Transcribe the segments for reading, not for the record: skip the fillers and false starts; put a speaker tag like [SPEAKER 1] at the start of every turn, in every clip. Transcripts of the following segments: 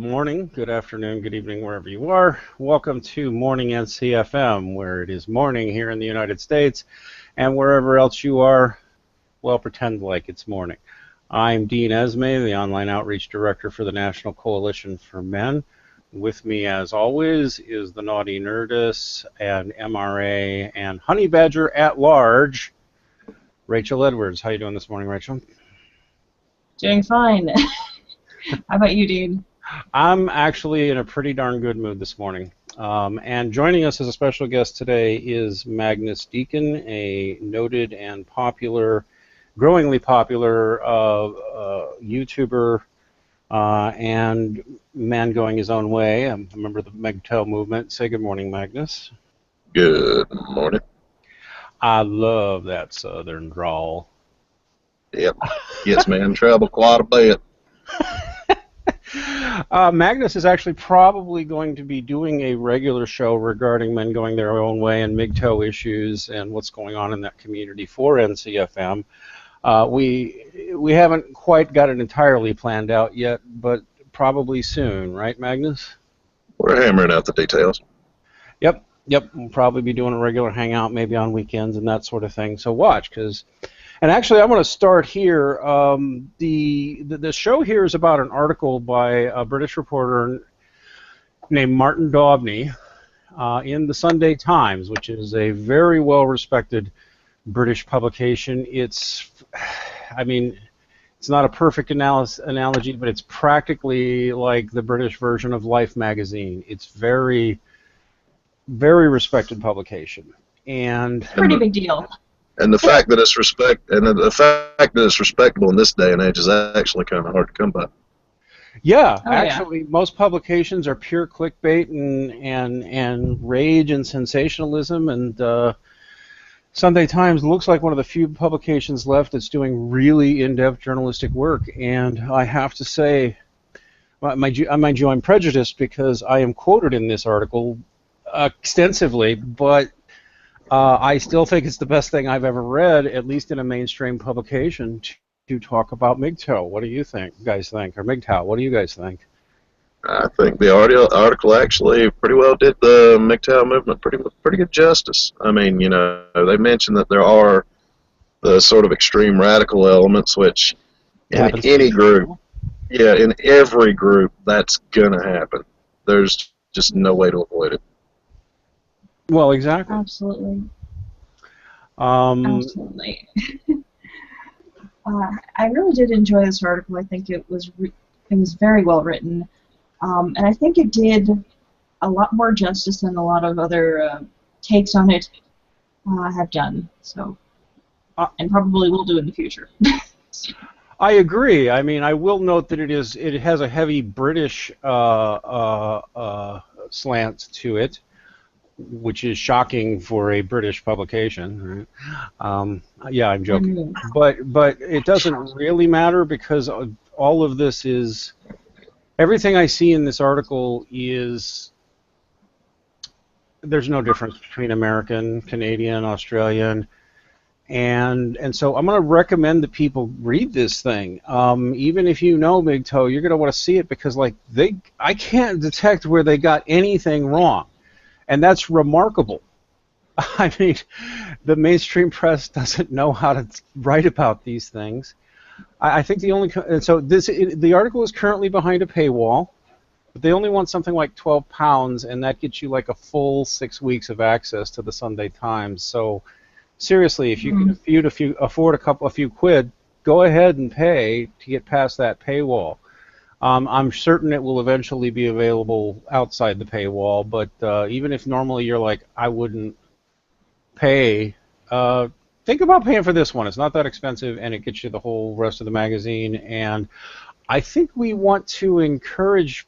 [SPEAKER 1] morning, good afternoon, good evening, wherever you are. Welcome to Morning NCFM, where it is morning here in the United States, and wherever else you are, well, pretend like it's morning. I'm Dean Esme, the Online Outreach Director for the National Coalition for Men. With me, as always, is the Naughty Nerdess and MRA and Honey Badger at Large, Rachel Edwards. How you doing this morning, Rachel?
[SPEAKER 2] Doing fine. How about you, Dean?
[SPEAKER 1] I'm actually in a pretty darn good mood this morning. And joining us as a special guest today is Magnus Deacon, a noted and popular, growingly popular YouTuber and man going his own way. I'm a member of the MGTOW movement. Say good morning, Magnus.
[SPEAKER 3] Good morning.
[SPEAKER 1] I love that southern drawl.
[SPEAKER 3] Yep. Gets me in trouble quite a bit.
[SPEAKER 1] Magnus is actually probably going to be doing a regular show regarding men going their own way and MGTOW issues and what's going on in that community for NCFM. We haven't quite got it entirely planned out yet, but probably soon, right, Magnus?
[SPEAKER 3] We're hammering out the details.
[SPEAKER 1] Yep. We'll probably be doing a regular hangout, maybe on weekends and that sort of thing. So watch, and actually, I want to start here. The show here is about an article by a British reporter named Martin Daubney in the Sunday Times, which is a very well-respected British publication. It's not a perfect analogy, but it's practically like the British version of Life magazine. It's very, very respected publication, and
[SPEAKER 2] pretty big deal.
[SPEAKER 3] And the fact that it's respectable in this day and age is actually kind of hard to come by.
[SPEAKER 1] Yeah, actually, most publications are pure clickbait and rage and sensationalism, and Sunday Times looks like one of the few publications left that's doing really in-depth journalistic work. And I have to say, mind you, I'm prejudiced because I am quoted in this article extensively, but I still think it's the best thing I've ever read, at least in a mainstream publication, to talk about MGTOW. What do you guys think? Or MGTOW, what do you guys think?
[SPEAKER 3] I think the article actually pretty well did the MGTOW movement pretty good justice. I mean, they mentioned that there are the sort of extreme radical elements, which in any group, in every group, that's going to happen. There's just no way to avoid it.
[SPEAKER 1] Well, exactly.
[SPEAKER 2] Absolutely. Absolutely. I really did enjoy this article. I think it was very well written, and I think it did a lot more justice than a lot of other takes on it have done. So, and probably will do in the future.
[SPEAKER 1] I agree. I mean, I will note that it has a heavy British slant to it, which is shocking for a British publication. Yeah, I'm joking. But it doesn't really matter because all of this is, everything I see in this article is, there's no difference between American, Canadian, Australian, and so I'm going to recommend that people read this thing. Even if you know MGTOW, you're going to want to see it because I can't detect where they got anything wrong. And that's remarkable. I mean, the mainstream press doesn't know how to write about these things. I think the article is currently behind a paywall, but they only want something like £12, and that gets you like a full 6 weeks of access to the Sunday Times. So seriously, if you can afford a few quid, go ahead and pay to get past that paywall. I'm certain it will eventually be available outside the paywall, but even if normally you're like, I wouldn't pay, think about paying for this one. It's not that expensive, and it gets you the whole rest of the magazine. And I think we want to encourage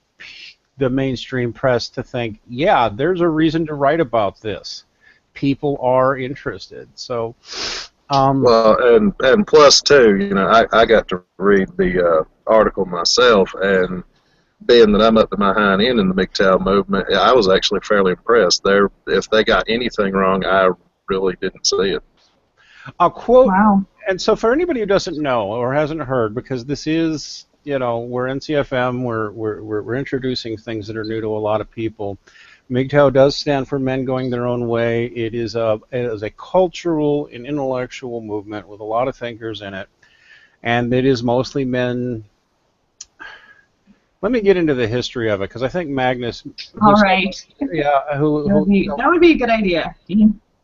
[SPEAKER 1] the mainstream press to think, yeah, there's a reason to write about this. People are interested. So,
[SPEAKER 3] well, and plus too, I got to read the article myself, and being that I'm up to my hind end in the MGTOW movement, I was actually fairly impressed. If they got anything wrong, I really didn't see it.
[SPEAKER 1] I'll quote,
[SPEAKER 2] wow.
[SPEAKER 1] And so for anybody who doesn't know or hasn't heard, because this is you know, we're NCFM. We're introducing things that are new to a lot of people. MGTOW does stand for Men Going Their Own Way. It is a cultural and intellectual movement with a lot of thinkers in it, and it is mostly men. Let me get into the history of it, because I think Magnus.
[SPEAKER 2] All right.
[SPEAKER 1] Yeah,
[SPEAKER 2] That would be a good idea.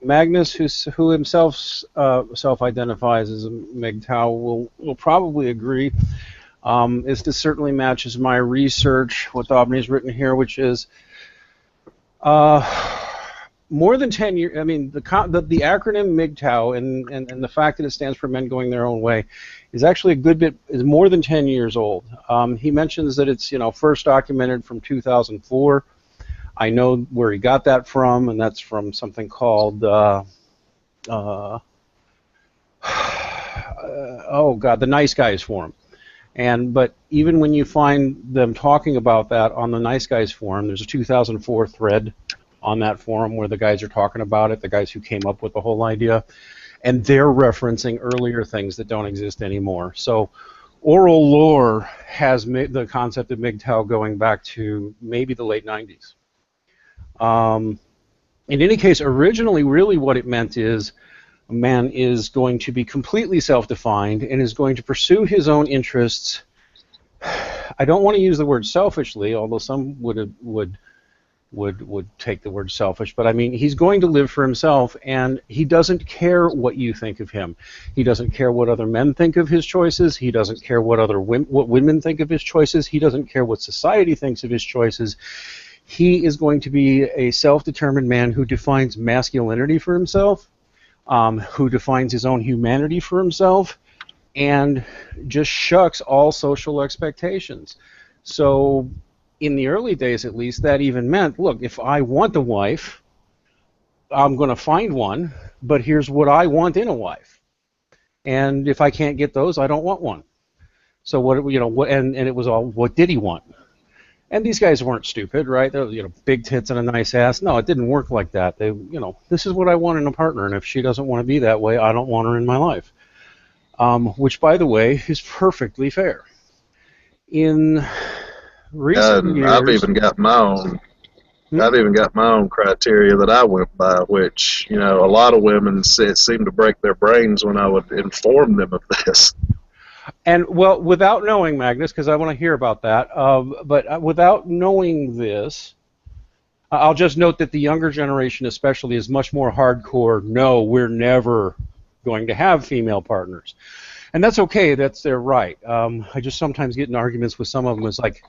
[SPEAKER 1] Magnus, who himself self-identifies as a MGTOW, will probably agree. This certainly matches my research, what Aubrey's written here, which is more than 10 years. I mean, the acronym MGTOW and the fact that it stands for Men Going Their Own Way is actually a good bit, is more than 10 years old. He mentions that it's, first documented from 2004. I know where he got that from, and that's from something called oh God, the Nice Guys Forum. But even when you find them talking about that on the Nice Guys Forum, there's a 2004 thread on that forum where the guys are talking about it, the guys who came up with the whole idea, and they're referencing earlier things that don't exist anymore. So oral lore has the concept of MGTOW going back to maybe the late 90s. In any case, originally, really what it meant is a man is going to be completely self-defined and is going to pursue his own interests. I don't want to use the word selfishly, although some would take the word selfish, but I mean, he's going to live for himself, and he doesn't care what you think of him. He doesn't care what other men think of his choices. He doesn't care what women think of his choices. He doesn't care what society thinks of his choices. He is going to be a self-determined man who defines masculinity for himself, who defines his own humanity for himself, and just shucks all social expectations. So in the early days, at least, that even meant, look, if I want a wife, I'm going to find one, but here's what I want in a wife. And if I can't get those, I don't want one. So and it was all, what did he want? And these guys weren't stupid, right? They're, big tits and a nice ass. No, it didn't work like that. This is what I want in a partner, and if she doesn't want to be that way, I don't want her in my life. Which, by the way, is perfectly fair. In recent years,
[SPEAKER 3] I've even got my own. I've even got my own criteria that I went by, which a lot of women seem to break their brains when I would inform them of this.
[SPEAKER 1] And, well, without knowing, Magnus, because I want to hear about that, but without knowing this, I'll just note that the younger generation especially is much more hardcore, no, we're never going to have female partners. And that's okay, that's their right. I just sometimes get in arguments with some of them, it's like,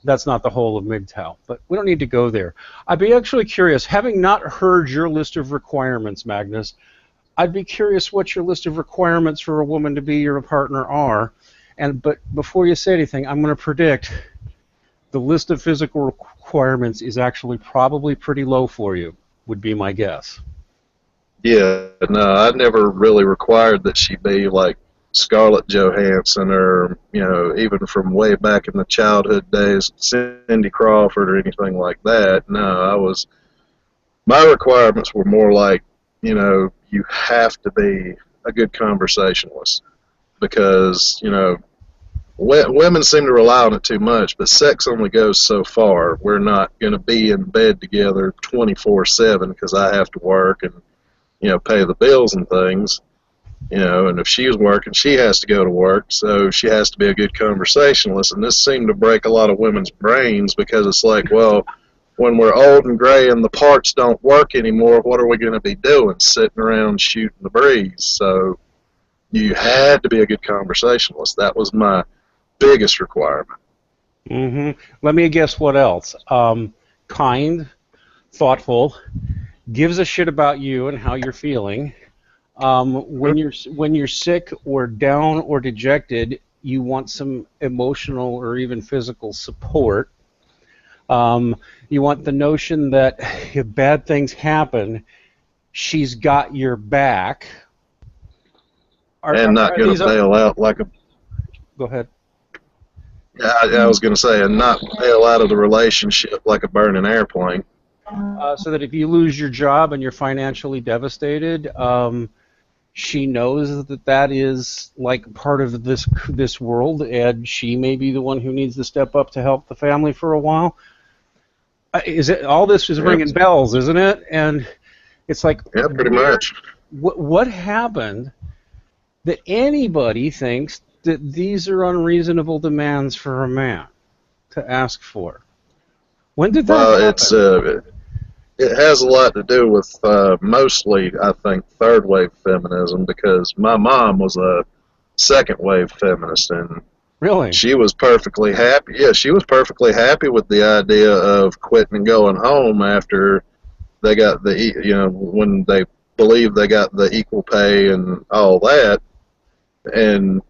[SPEAKER 1] that's not the whole of MGTOW, but we don't need to go there. I'd be actually curious, having not heard your list of requirements, Magnus, I'd be curious what your list of requirements for a woman to be your partner are. But before you say anything, I'm going to predict the list of physical requirements is actually probably pretty low for you, would be my guess.
[SPEAKER 3] Yeah, no, I never really required that she be like Scarlett Johansson or, even from way back in the childhood days, Cindy Crawford or anything like that. No, my requirements were more like, you have to be a good conversationalist because, women seem to rely on it too much, but sex only goes so far. We're not going to be in bed together 24/7 because I have to work and, pay the bills and things, and if she's working, she has to go to work, so she has to be a good conversationalist. And this seemed to break a lot of women's brains because it's like, well, when we're old and gray and the parts don't work anymore, what are we going to be doing? Sitting around shooting the breeze. So you had to be a good conversationalist. That was my biggest requirement.
[SPEAKER 1] Mm-hmm. Let me guess what else. Kind, thoughtful, gives a shit about you and how you're feeling. When you're sick or down or dejected, you want some emotional or even physical support. You want the notion that if bad things happen, she's got your back.
[SPEAKER 3] And not going to bail out like a...
[SPEAKER 1] Go ahead.
[SPEAKER 3] I was going to say, and not bail out of the relationship like a burning airplane.
[SPEAKER 1] So that if you lose your job and you're financially devastated, she knows that that is like part of this world, and she may be the one who needs to step up to help the family for a while. Is it all this is
[SPEAKER 3] Yeah,
[SPEAKER 1] ringing bells, isn't it? And it's like,
[SPEAKER 3] yeah, pretty much.
[SPEAKER 1] what happened that anybody thinks that these are unreasonable demands for a man to ask for? When did that
[SPEAKER 3] Well,
[SPEAKER 1] happen?
[SPEAKER 3] it has a lot to do with mostly, I think, third wave feminism, because my mom was a second wave feminist, and
[SPEAKER 1] Really?
[SPEAKER 3] she was perfectly happy. Yeah, she was perfectly happy with the idea of quitting and going home after they got when they believed they got the equal pay and all that. And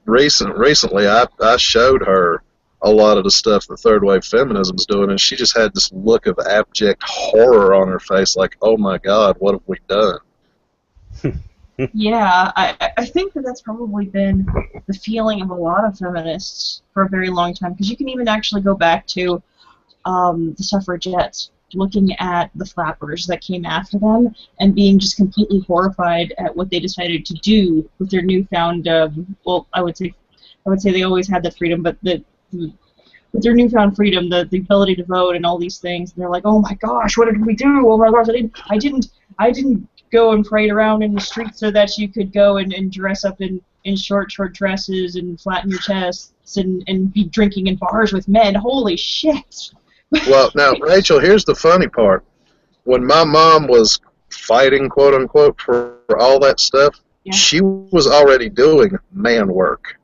[SPEAKER 3] recently I showed her a lot of the stuff that third wave feminism's doing, and she just had this look of abject horror on her face, like, oh my God, what have we done?
[SPEAKER 2] Yeah, I think that that's probably been the feeling of a lot of feminists for a very long time, because you can even actually go back to the suffragettes, looking at the flappers that came after them and being just completely horrified at what they decided to do with their newfound, well, I would say they always had that freedom, but with their newfound freedom, the ability to vote and all these things, and they're like, oh my gosh, what did we do? Oh my gosh, I didn't go and parade around in the streets so that you could go and dress up in short dresses and flatten your chests and be drinking in bars with men. Holy shit.
[SPEAKER 3] Well, now, Rachel, here's the funny part. When my mom was fighting, quote unquote, for all that stuff,
[SPEAKER 2] Yeah.
[SPEAKER 3] she was already doing man work.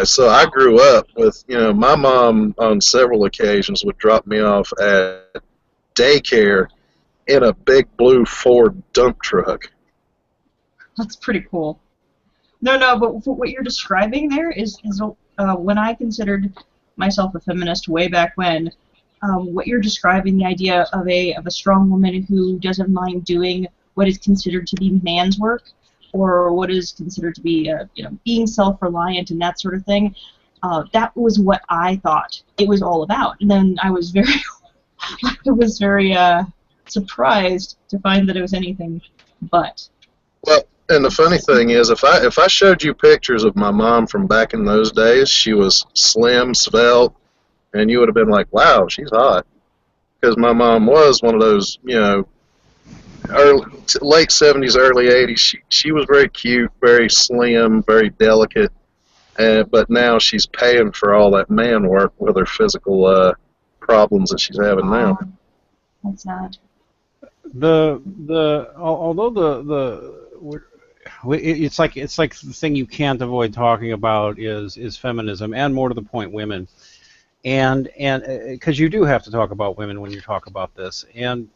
[SPEAKER 3] So I grew up with, my mom on several occasions would drop me off at daycare in a big blue Ford dump truck.
[SPEAKER 2] That's pretty cool. No, but what you're describing there is when I considered myself a feminist way back when, what you're describing, the idea of a strong woman who doesn't mind doing what is considered to be man's work, or what is considered to be being self-reliant and that sort of thing. That was what I thought it was all about, and then I was very surprised to find that it was anything but.
[SPEAKER 3] Well, and the funny thing is, if I showed you pictures of my mom from back in those days, she was slim, svelte, and you would have been like, wow, she's hot. Because my mom was one of those, late 70s, early 80s. She was very cute, very slim, very delicate, but now she's paying for all that man work with her physical problems that she's having now.
[SPEAKER 2] That's sad.
[SPEAKER 1] It's like the thing you can't avoid talking about is feminism, and more to the point, women, and because you do have to talk about women when you talk about this. And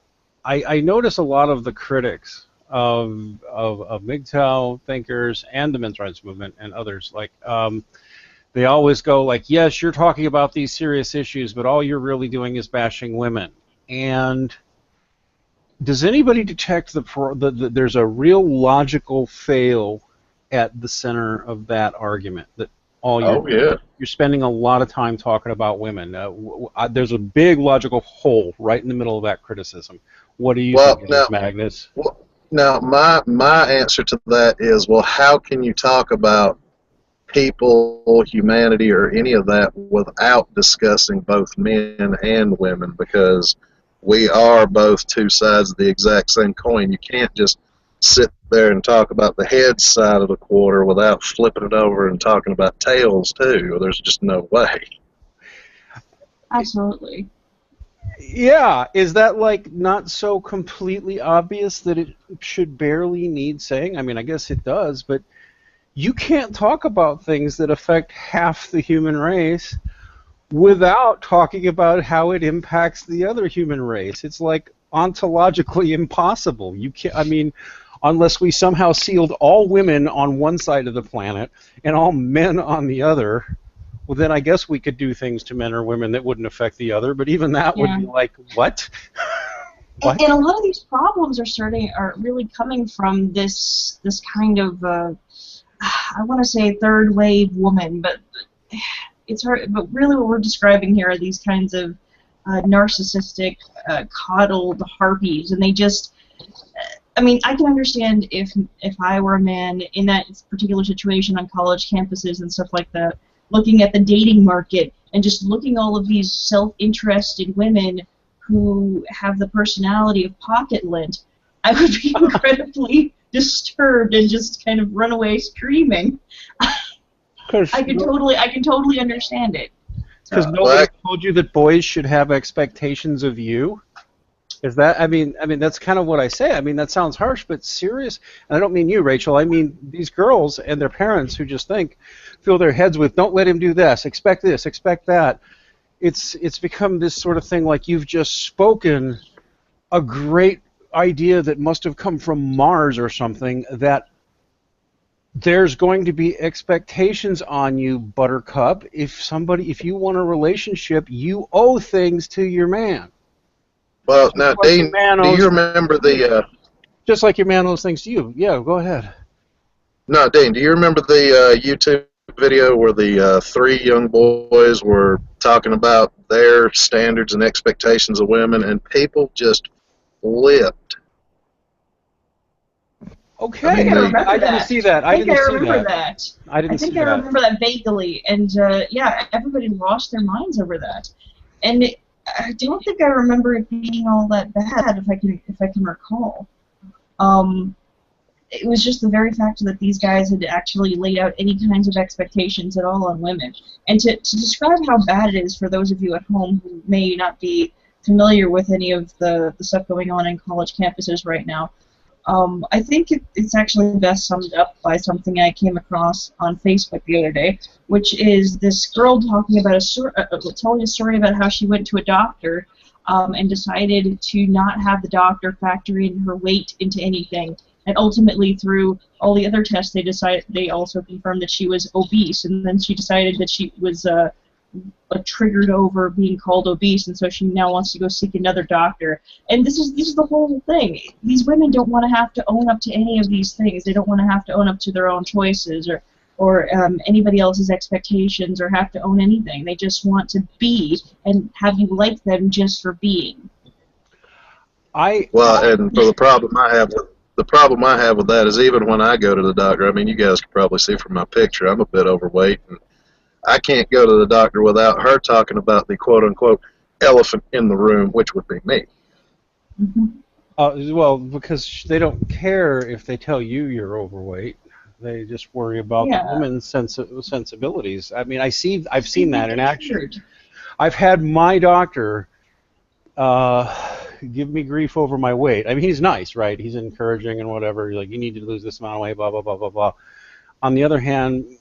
[SPEAKER 1] I notice a lot of the critics of MGTOW thinkers and the men's rights movement and others, like they always go like, yes, you're talking about these serious issues, but all you're really doing is bashing women. And does anybody detect there's a real logical fail at the center of that argument? That you're spending a lot of time talking about women. There's a big logical hole right in the middle of that criticism. What do you think, Magnus?
[SPEAKER 3] Well, now, my answer to that is, well, how can you talk about people, humanity, or any of that without discussing both men and women? Because we are both two sides of the exact same coin. You can't just sit there and talk about the head side of the quarter without flipping it over and talking about tails too. There's just no way.
[SPEAKER 2] Absolutely.
[SPEAKER 1] Yeah, is that like not so completely obvious that it should barely need saying? I mean, I guess it does, but you can't talk about things that affect half the human race without talking about how it impacts the other human race. It's like ontologically impossible. You can't. I mean, unless we somehow sealed all women on one side of the planet and all men on the other, well, then I guess we could do things to men or women that wouldn't affect the other. But even that would be like, what?
[SPEAKER 2] What? And a lot of these problems are really coming from this kind of I want to say third wave woman, but it's hard. But really, what we're describing here are these kinds of narcissistic, coddled harpies, and they just I mean, I can understand if I were a man in that particular situation on college campuses and stuff like that, looking at the dating market and just looking all of these self-interested women who have the personality of pocket lint, I would be incredibly disturbed and just kind of run away screaming. I can totally understand it.
[SPEAKER 1] Because nobody told you that boys should have expectations of you. Is that? I mean, that's kind of what I say. I mean, that sounds harsh, but serious. And I don't mean you, Rachel. I mean these girls and their parents who just fill their heads with, don't let him do this, expect that. It's become this sort of thing like you've just spoken a great idea that must have come from Mars or something, that there's going to be expectations on you, Buttercup. If you want a relationship, you owe things to your man.
[SPEAKER 3] Well, now, Dean, do you remember
[SPEAKER 1] just like your man owes things to you. Yeah, go ahead.
[SPEAKER 3] No, Dean, do you remember the YouTube video where the three young boys were talking about their standards and expectations of women, and people just flipped?
[SPEAKER 1] Okay,
[SPEAKER 2] I
[SPEAKER 1] didn't see that.
[SPEAKER 2] I think I remember that.
[SPEAKER 1] I think I
[SPEAKER 2] remember that vaguely, and yeah, everybody lost their minds over that. And I don't think I remember it being all that bad, if I can recall. It was just the very fact that these guys had actually laid out any kinds of expectations at all on women. And to describe how bad it is for those of you at home who may not be familiar with any of the stuff going on in college campuses right now, I think it's actually best summed up by something I came across on Facebook the other day, which is this girl talking about telling a story about how she went to a doctor and decided to not have the doctor factor in her weight into anything, and ultimately through all the other tests they also confirmed that she was obese, and then she decided that she was triggered over being called obese, and so she now wants to go seek another doctor. And this is the whole thing. These women don't want to have to own up to any of these things. They don't want to have to own up to their own choices or anybody else's expectations or have to own anything. They just want to be and have you like them just for being.
[SPEAKER 3] And for the problem I have with that is even when I go to the doctor, I mean, you guys can probably see from my picture, I'm a bit overweight, and I can't go to the doctor without her talking about the quote-unquote elephant in the room, which would be me.
[SPEAKER 1] Mm-hmm. Well, because they don't care if they tell you you're overweight. They just worry about the woman's sensibilities. I mean, I've seen that in action. I've had my doctor give me grief over my weight. I mean, he's nice, right? He's encouraging and whatever. He's like, you need to lose this amount of weight, blah, blah, blah, blah, blah. On the other hand,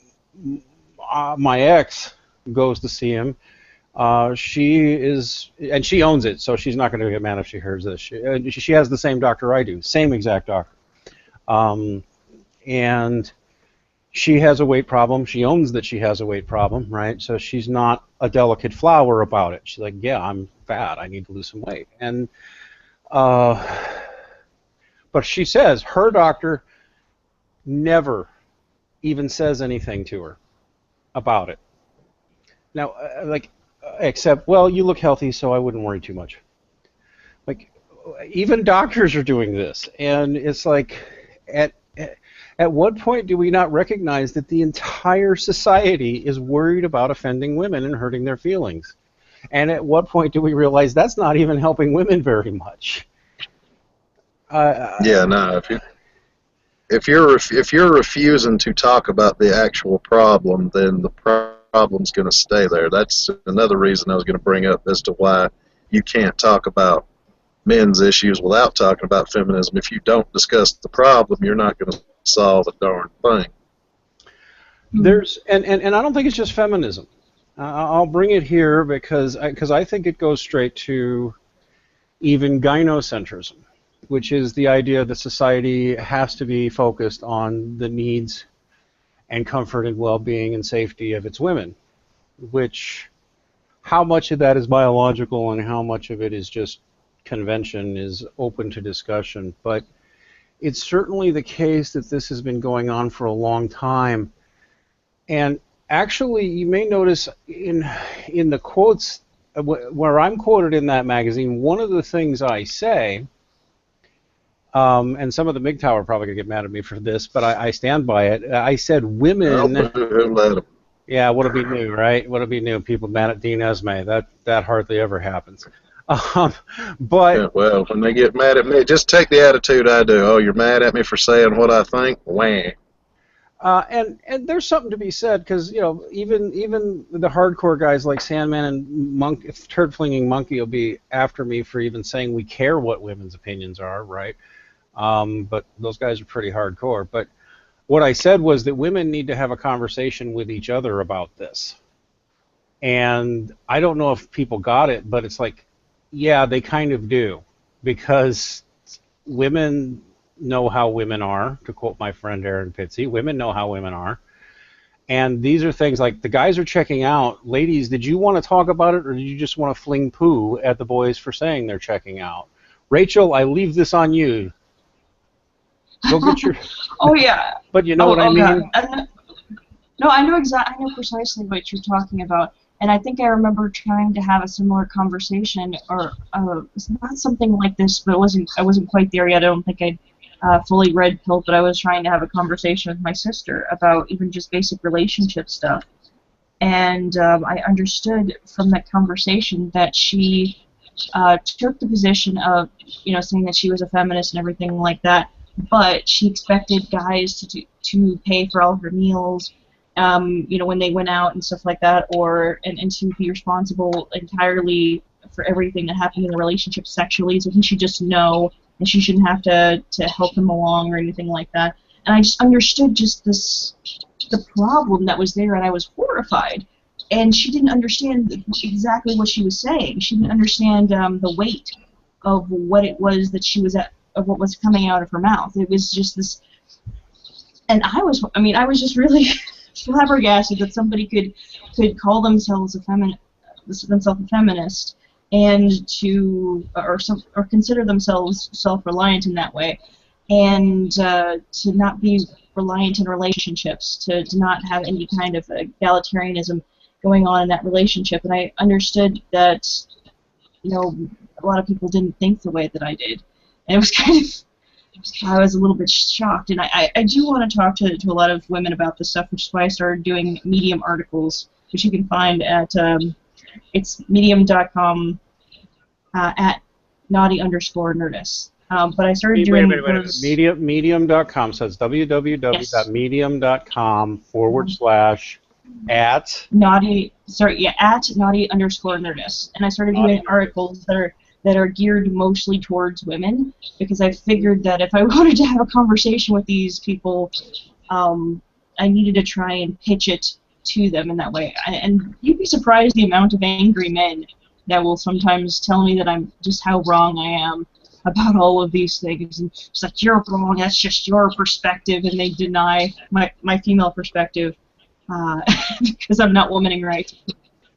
[SPEAKER 1] my ex goes to see him. She owns it, so she's not going to get mad if she hears this. She has the same doctor I do, same exact doctor. And she has a weight problem. She owns that she has a weight problem, right? So she's not a delicate flower about it. She's like, yeah, I'm fat. I need to lose some weight. And but she says her doctor never even says anything to her about it. Now, except, well, you look healthy, so I wouldn't worry too much. Like, even doctors are doing this, and it's like, at what point do we not recognize that the entire society is worried about offending women and hurting their feelings? And at what point do we realize that's not even helping women very much?
[SPEAKER 3] If you're refusing to talk about the actual problem, then the problem's going to stay there. That's another reason I was going to bring up as to why you can't talk about men's issues without talking about feminism. If you don't discuss the problem, you're not going to solve a darn thing.
[SPEAKER 1] There's and I don't think it's just feminism. I'll bring it here because I think it goes straight to even gynocentrism, which is the idea that society has to be focused on the needs and comfort and well-being and safety of its women, which how much of that is biological and how much of it is just convention is open to discussion. But it's certainly the case that this has been going on for a long time. And actually, you may notice in the quotes where I'm quoted in that magazine, one of the things I say and some of the MGTOW are probably going to get mad at me for this, but I stand by it. I said
[SPEAKER 3] Oh,
[SPEAKER 1] women.
[SPEAKER 3] who let 'em?
[SPEAKER 1] Yeah, what'll be new, right? What'll be new? People mad at Dean Esme. That hardly ever happens. Um, but
[SPEAKER 3] Yeah, well, when they get mad at me, just take the attitude I do. Oh, you're mad at me for saying what I think? Wah.
[SPEAKER 1] and there's something to be said because even the hardcore guys like Sandman and Turd Flinging Monkey will be after me for even saying we care what women's opinions are, right? But those guys are pretty hardcore. But what I said was that women need to have a conversation with each other about this. And I don't know if people got it, but it's like, yeah, they kind of do. Because women know how women are, to quote my friend Aaron Pitsy. Women know how women are. And these are things like the guys are checking out. Ladies, did you want to talk about it, or did you just want to fling poo at the boys for saying they're checking out? Rachel, I leave this on you. Go get your.
[SPEAKER 2] Oh yeah.
[SPEAKER 1] But you know what I
[SPEAKER 2] Oh God.
[SPEAKER 1] mean?
[SPEAKER 2] No, I know exactly. I know precisely what you're talking about, and I think I remember trying to have a similar conversation, or it's not something like this, but I wasn't quite there yet. I don't think I'd fully red pilled, but I was trying to have a conversation with my sister about even just basic relationship stuff, and I understood from that conversation that she took the position of, saying that she was a feminist and everything like that, but she expected guys to pay for all her meals, when they went out and stuff like that, and to be responsible entirely for everything that happened in the relationship sexually. So he should just know, and she shouldn't have to help him along or anything like that. And I just understood the problem that was there, and I was horrified. And she didn't understand exactly what she was saying. She didn't understand the weight of what it was that of what was coming out of her mouth. It was just this, and I was just really flabbergasted that somebody could call themselves a feminist and or consider themselves self-reliant in that way, and to not be reliant in relationships, to not have any kind of egalitarianism going on in that relationship. And I understood that a lot of people didn't think the way that I did, and it was I was a little bit shocked. And I do want to talk to a lot of women about this stuff, which is why I started doing Medium articles, which you can find at it's medium.com at naughty_nerdist. But I started doing
[SPEAKER 1] wait. Medium.com. So it's www.medium.com / at
[SPEAKER 2] naughty_nerdist. And I started doing articles that are geared mostly towards women, because I figured that if I wanted to have a conversation with these people, I needed to try and pitch it to them in that way. And you'd be surprised the amount of angry men that will sometimes tell me that I'm just how wrong I am about all of these things. And it's like, you're wrong, that's just your perspective, and they deny my female perspective because I'm not womaning right.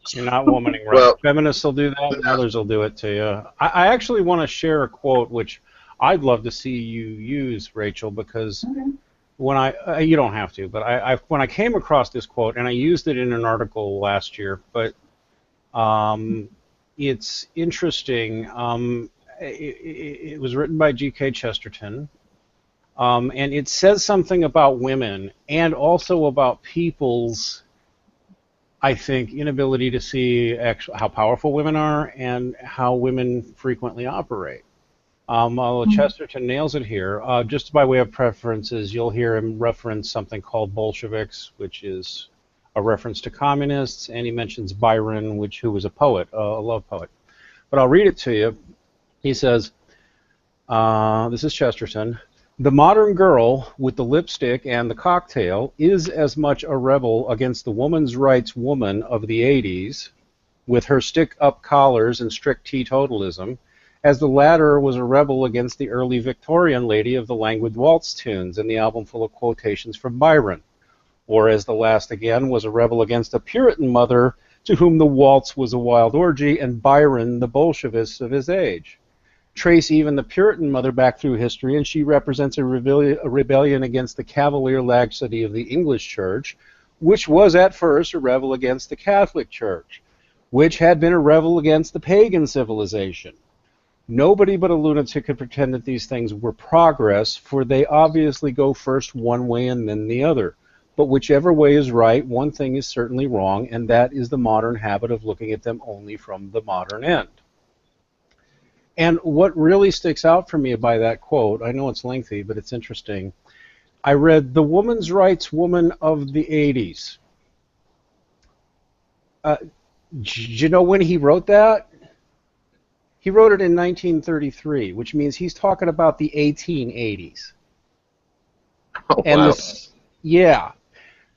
[SPEAKER 1] You're not womaning right.
[SPEAKER 3] Well,
[SPEAKER 1] Feminists will do that, and others will do it to you. I actually want to share a quote, which I'd love to see you use, Rachel, because when you don't have to, but when I came across this quote, and I used it in an article last year, but it's interesting. It was written by G.K. Chesterton, and it says something about women and also about people's, I think, inability to see how powerful women are and how women frequently operate. Although Chesterton nails it here, just by way of preferences, you'll hear him reference something called Bolsheviks, which is a reference to communists, and he mentions Byron, who was a poet, a love poet. But I'll read it to you. He says, this is Chesterton, "The modern girl with the lipstick and the cocktail is as much a rebel against the woman's rights woman of the 80s, with her stick-up collars and strict teetotalism, as the latter was a rebel against the early Victorian lady of the languid waltz tunes and the album full of quotations from Byron, or as the last again was a rebel against a Puritan mother to whom the waltz was a wild orgy and Byron the Bolshevist of his age. Trace even the Puritan mother back through history, and she represents a rebellion against the cavalier laxity of the English Church, which was at first a rebel against the Catholic Church, which had been a rebel against the pagan civilization. Nobody but a lunatic could pretend that these things were progress, for they obviously go first one way and then the other. But whichever way is right, one thing is certainly wrong, and that is the modern habit of looking at them only from the modern end. And what really sticks out for me by that quote, I know it's lengthy, but it's interesting. I read The Woman's Rights Woman of the 80s. Do you know when he wrote that? He wrote it in 1933, which means he's talking about the 1880s.
[SPEAKER 3] Oh,
[SPEAKER 1] And
[SPEAKER 3] wow.
[SPEAKER 1] this, yeah.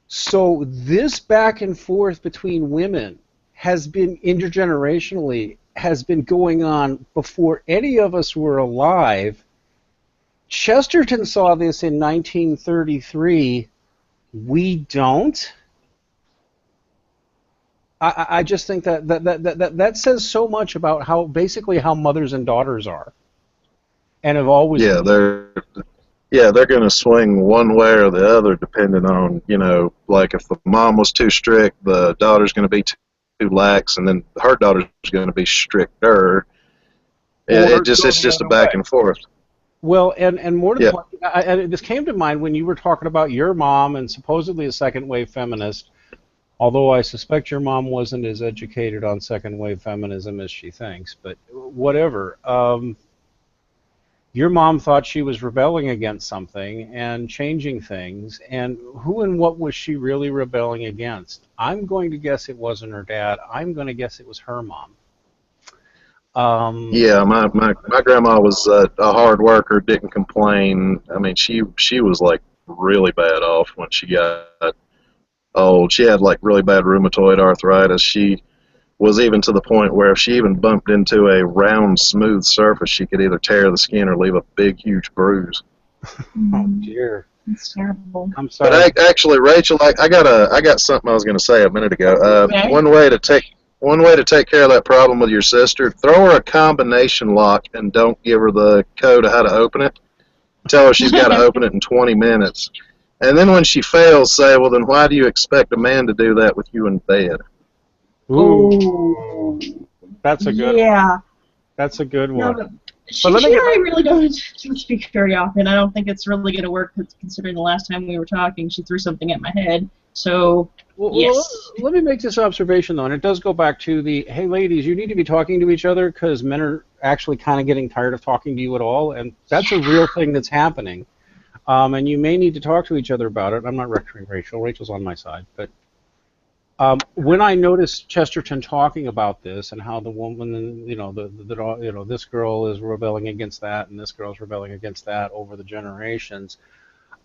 [SPEAKER 1] So this back and forth between women has been intergenerationally has been going on before any of us were alive. Chesterton saw this in 1933. We don't. I just think that says so much about how basically how mothers and daughters are, and have always
[SPEAKER 3] Yeah,
[SPEAKER 1] been.
[SPEAKER 3] they're going to swing one way or the other depending on, like if the mom was too strict, the daughter's going to be too lax, and then her daughter's going to be stricter.
[SPEAKER 1] Or go
[SPEAKER 3] It's
[SPEAKER 1] the
[SPEAKER 3] just a
[SPEAKER 1] other way.
[SPEAKER 3] back and forth.
[SPEAKER 1] Well, and more to the
[SPEAKER 3] Yeah.
[SPEAKER 1] point, this came to mind when you were talking about your mom and supposedly a second wave feminist. Although I suspect your mom wasn't as educated on second wave feminism as she thinks, but whatever. Your mom thought she was rebelling against something and changing things, and who and what was she really rebelling against? I'm going to guess it wasn't her dad. I'm going to guess it was her mom. Um,
[SPEAKER 3] Yeah, my grandma was a hard worker, didn't complain. I mean, she was like really bad off when she got old. She had like really bad rheumatoid arthritis. She was even to the point where if she even bumped into a round, smooth surface, she could either tear the skin or leave a big, huge bruise.
[SPEAKER 1] oh
[SPEAKER 2] Mm,
[SPEAKER 1] dear.
[SPEAKER 2] it's terrible.
[SPEAKER 1] I'm
[SPEAKER 3] But
[SPEAKER 1] sorry.
[SPEAKER 3] actually, Rachel, I got something I was going to say a minute ago.
[SPEAKER 2] Okay.
[SPEAKER 3] One way to take care of that problem with your sister, throw her a combination lock and don't give her the code of how to open it. Tell her she's got to open it in 20 minutes. And then when she fails, say, well, then why do you expect a man to do that with you in bed?
[SPEAKER 2] Oh,
[SPEAKER 1] Ooh, that's a good one.
[SPEAKER 2] yeah.
[SPEAKER 1] That's a good
[SPEAKER 2] No,
[SPEAKER 1] one.
[SPEAKER 2] but
[SPEAKER 1] But
[SPEAKER 2] she,
[SPEAKER 1] let me
[SPEAKER 2] she
[SPEAKER 1] get
[SPEAKER 2] and
[SPEAKER 1] my.
[SPEAKER 2] I really don't speak very often. I don't think it's really going to work considering the last time we were talking, she threw something at my head. So,
[SPEAKER 1] Well,
[SPEAKER 2] yes.
[SPEAKER 1] let me make this observation, though, and it does go back to the, hey, ladies, you need to be talking to each other because men are actually kind of getting tired of talking to you at all, and that's a real thing that's happening. And you may need to talk to each other about it. I'm not lecturing Rachel. Rachel's on my side. But when I noticed Chesterton talking about this and how the woman, this girl is rebelling against that and this girl's rebelling against that over the generations,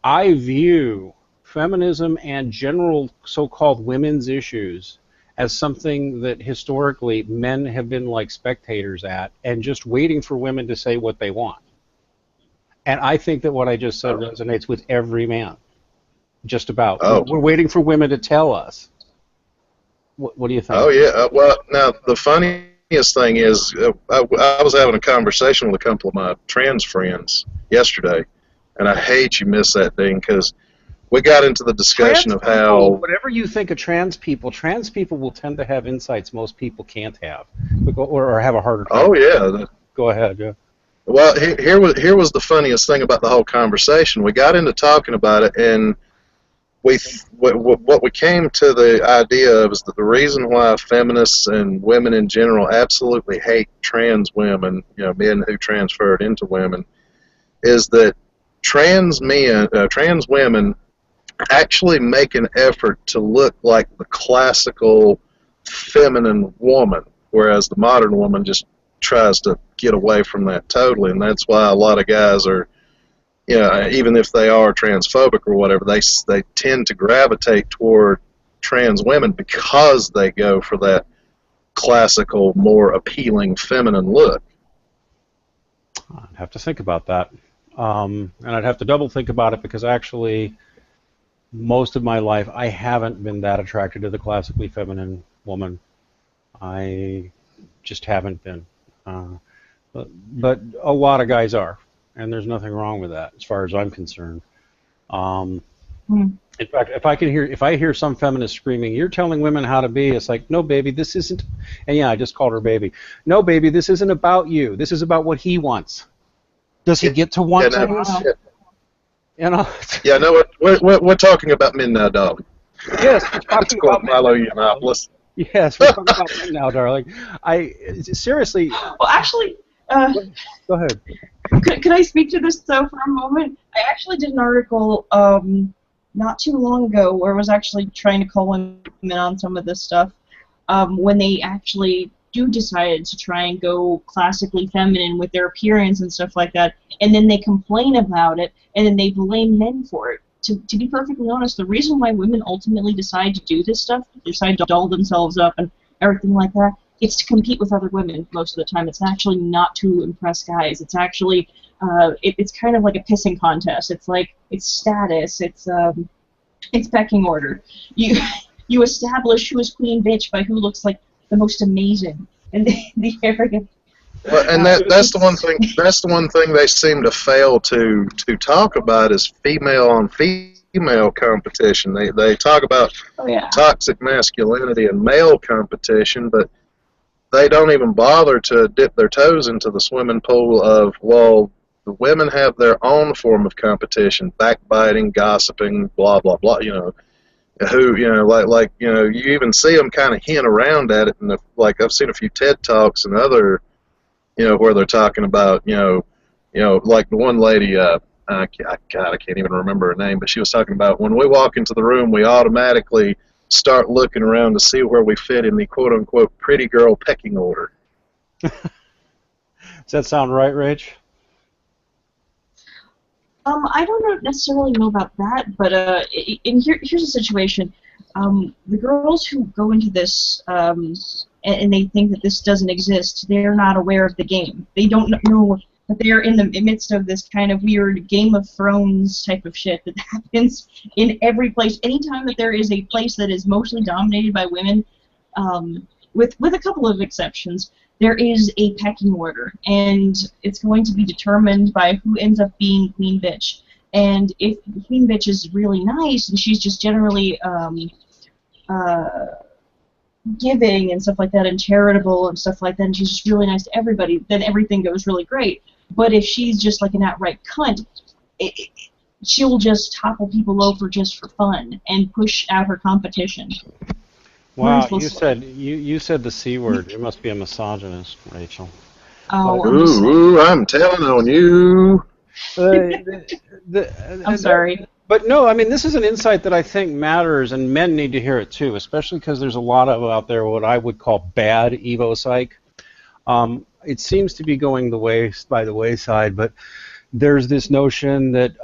[SPEAKER 1] I view feminism and general so-called women's issues as something that historically men have been like spectators at and just waiting for women to say what they want. And I think that what I just said
[SPEAKER 3] Oh,
[SPEAKER 1] resonates with every man, just about. We're,
[SPEAKER 3] oh,
[SPEAKER 1] we're waiting for women to tell us. What do you
[SPEAKER 3] oh
[SPEAKER 1] think?
[SPEAKER 3] yeah. Well, now the funniest thing is, I was having a conversation with a couple of my trans friends yesterday, and I hate you missed that thing because we got into the discussion
[SPEAKER 1] Trans
[SPEAKER 3] of
[SPEAKER 1] people,
[SPEAKER 3] how,
[SPEAKER 1] whatever you think of trans people will tend to have insights most people can't have, or have a harder time.
[SPEAKER 3] oh yeah.
[SPEAKER 1] Go ahead, yeah.
[SPEAKER 3] Well, here was the funniest thing about the whole conversation. We got into talking about it, and what we came to the idea of is that the reason why feminists and women in general absolutely hate trans women, men who transferred into women, is that trans women actually make an effort to look like the classical feminine woman, whereas the modern woman just tries to get away from that totally, and that's why a lot of guys are, even if they are transphobic or whatever, they tend to gravitate toward trans women because they go for that classical, more appealing feminine look.
[SPEAKER 1] I'd have to think about that. And I'd have to double think about it because actually, most of my life, I haven't been that attracted to the classically feminine woman. I just haven't been. Uh, but a lot of guys are, and there's nothing wrong with that as far as I'm concerned. Um,
[SPEAKER 2] Hmm.
[SPEAKER 1] In fact, if I hear some feminist screaming, "You're telling women how to be," it's like, no, baby, this isn't. And yeah, I just called her baby. No, baby, this isn't about you. This is about what he wants. Does he get to
[SPEAKER 3] Yeah,
[SPEAKER 1] want
[SPEAKER 3] no,
[SPEAKER 1] things?
[SPEAKER 2] Wow.
[SPEAKER 3] yeah,
[SPEAKER 1] You know?
[SPEAKER 3] yeah, no, we're talking about men now, darling.
[SPEAKER 1] Yes, we're
[SPEAKER 3] Let's
[SPEAKER 1] talking
[SPEAKER 3] quote
[SPEAKER 1] about men
[SPEAKER 3] Milo
[SPEAKER 1] now, darling.
[SPEAKER 3] Yiannopoulos.
[SPEAKER 1] Yes, we're talking about men now, darling. I seriously.
[SPEAKER 2] Well, actually,
[SPEAKER 1] Go ahead.
[SPEAKER 2] could I speak to this though for a moment? I actually did an article not too long ago where I was actually trying to call women on some of this stuff when they actually do decide to try and go classically feminine with their appearance and stuff like that, and then they complain about it, and then they blame men for it. To be perfectly honest, the reason why women ultimately decide to do this stuff, decide to doll themselves up and everything like that, it's to compete with other women most of the time. It's actually not to impress guys. It's actually, it's kind of like a pissing contest. It's like, it's status. It's pecking order. You you establish who is queen bitch by who looks like the most amazing in the area.
[SPEAKER 3] Well, and that's the one thing. That's the one thing they seem to fail to talk about is female on female competition. They talk about
[SPEAKER 2] Oh yeah.
[SPEAKER 3] toxic masculinity and male competition, but they don't even bother to dip their toes into the swimming pool of, well, the women have their own form of competition, backbiting, gossiping, blah blah blah. You even see them kind of hint around at it, and like I've seen a few TED talks and other, where they're talking about, like the one lady, I can't even remember her name, but she was talking about when we walk into the room, we automatically start looking around to see where we fit in the quote-unquote pretty girl pecking order.
[SPEAKER 1] Does that sound right, Rach?
[SPEAKER 2] I don't necessarily know about that, but here's the situation. The girls who go into this and they think that this doesn't exist, they're not aware of the game. They don't know that they're in the midst of this kind of weird Game of Thrones type of shit that happens in every place. Anytime that there is a place that is mostly dominated by women, with a couple of exceptions, there is a pecking order, and it's going to be determined by who ends up being queen bitch. And if the queen bitch is really nice and she's just generally giving and stuff like that, and charitable and stuff like that, and she's just really nice to everybody, then everything goes really great. But if she's just like an outright cunt, she'll just topple people over just for fun and push out her competition.
[SPEAKER 1] Wow, you said the C word. You must be a misogynist, Rachel.
[SPEAKER 2] Oh,
[SPEAKER 3] Ooh, I'm telling on you.
[SPEAKER 2] I'm sorry.
[SPEAKER 1] But no, I mean, this is an insight that I think matters, and men need to hear it too, especially because there's a lot of out there what I would call bad Evo psych. It seems to be going by the wayside, but there's this notion that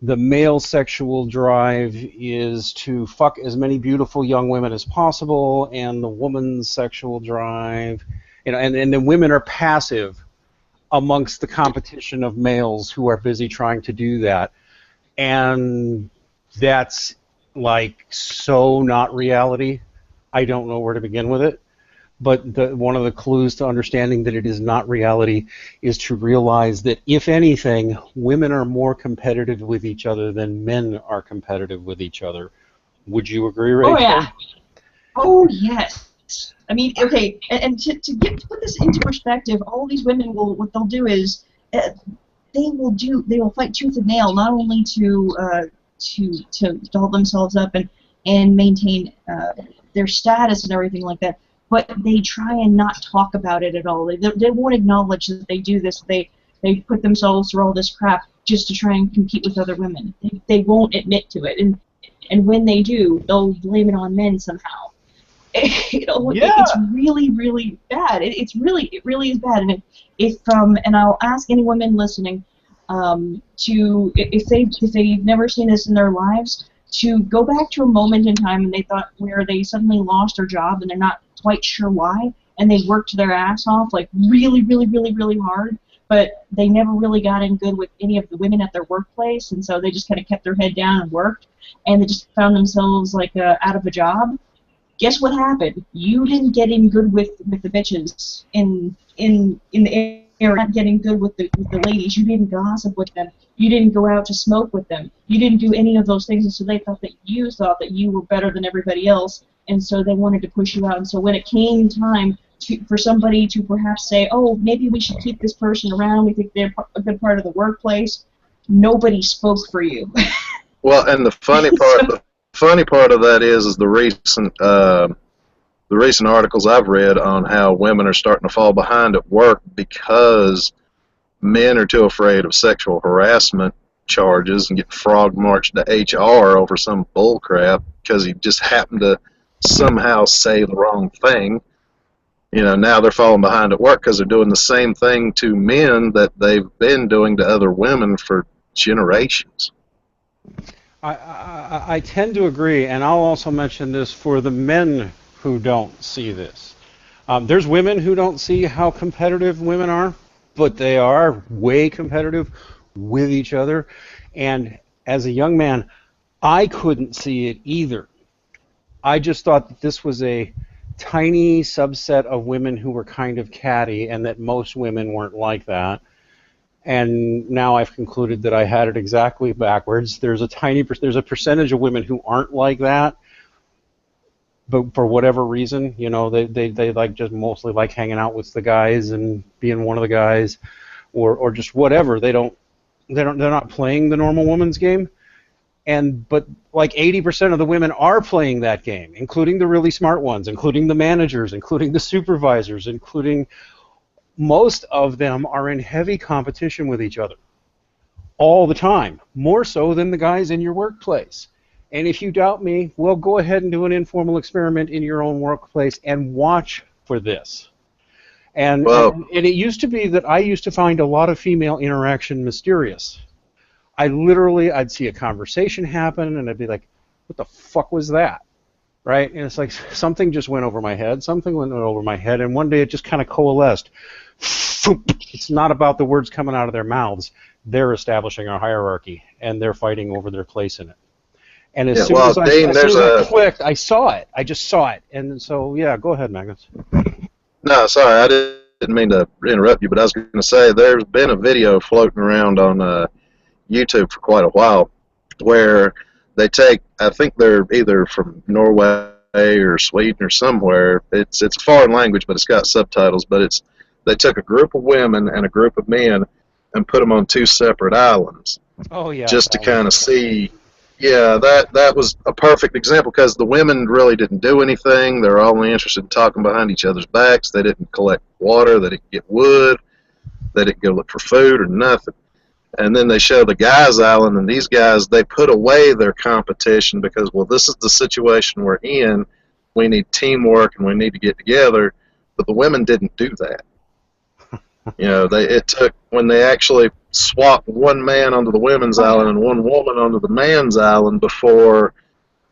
[SPEAKER 1] the male sexual drive is to fuck as many beautiful young women as possible, and the woman's sexual drive, and then women are passive amongst the competition of males who are busy trying to do that. And that's like so not reality. I don't know where to begin with it. But one of the clues to understanding that it is not reality is to realize that, if anything, women are more competitive with each other than men are competitive with each other. Would you agree, Rachel?
[SPEAKER 2] Oh, yeah. Oh, yes. I mean, okay, and to put this into perspective, all these women what they'll do is they will fight tooth and nail, not only to doll themselves up and maintain their status and everything like that, but they try and not talk about it at all. They won't acknowledge that they do this. They put themselves through all this crap just to try and compete with other women. They won't admit to it, and when they do, they'll blame it on men somehow. It's really, really bad. It really is bad. And and I'll ask any women listening, if they've never seen this in their lives, to go back to a moment in time where they suddenly lost their job and they're not quite sure why, and they worked their ass off like really, really, really, really hard, but they never really got in good with any of the women at their workplace, and so they just kind of kept their head down and worked, and they just found themselves like out of a job. Guess what happened? You didn't get in good with the bitches in the You're not getting good with the ladies. You didn't gossip with them. You didn't go out to smoke with them. You didn't do any of those things, and so they thought that you were better than everybody else, and so they wanted to push you out. And so when it came time for somebody to perhaps say, oh, maybe we should keep this person around, we think they're a good part of the workplace, nobody spoke for you.
[SPEAKER 3] Well, and the funny part of that is the recent articles I've read on how women are starting to fall behind at work because men are too afraid of sexual harassment charges and get frog marched to HR over some bull crap because he just happened to somehow say the wrong thing. You know, now they're falling behind at work because they're doing the same thing to men that they've been doing to other women for generations.
[SPEAKER 1] I tend to agree, and I'll also mention this for the men who don't see this. There's women who don't see how competitive women are, but they are way competitive with each other. And as a young man, I couldn't see it either. I just thought that this was a tiny subset of women who were kind of catty and that most women weren't like that. And now I've concluded that I had it exactly backwards. There's a percentage of women who aren't like that, but for whatever reason, you know, they like just mostly like hanging out with the guys and being one of the guys, or just whatever. They're not playing the normal woman's game. But like 80% of the women are playing that game, including the really smart ones, including the managers, including the supervisors, including most of them are in heavy competition with each other all the time, more so than the guys in your workplace. And if you doubt me, well, go ahead and do an informal experiment in your own workplace and watch for this. And it used to be that I used to find a lot of female interaction mysterious. I'd see a conversation happen, and I'd be like, what the fuck was that? Right? And it's like something just went over my head. Something went over my head, and one day it just kind of coalesced. It's not about the words coming out of their mouths. They're establishing a hierarchy, and they're fighting over their place in it. And as soon as I clicked, I saw it. I just saw it. And so, yeah, go ahead, Magnus.
[SPEAKER 3] No, sorry, I didn't mean to interrupt you, but I was going to say there's been a video floating around on YouTube for quite a while where they take, I think they're either from Norway or Sweden or somewhere. It's a foreign language, but it's got subtitles. But they took a group of women and a group of men and put them on two separate islands.
[SPEAKER 1] Oh yeah.
[SPEAKER 3] Just to kind of see. Yeah, that was a perfect example because the women really didn't do anything. They were only interested in talking behind each other's backs. They didn't collect water. They didn't get wood. They didn't go look for food or nothing. And then they show the guys' island, and these guys, they put away their competition because, well, this is the situation we're in. We need teamwork, and we need to get together. But the women didn't do that. You know, it took when they actually swapped one man onto the women's island and one woman onto the man's island before,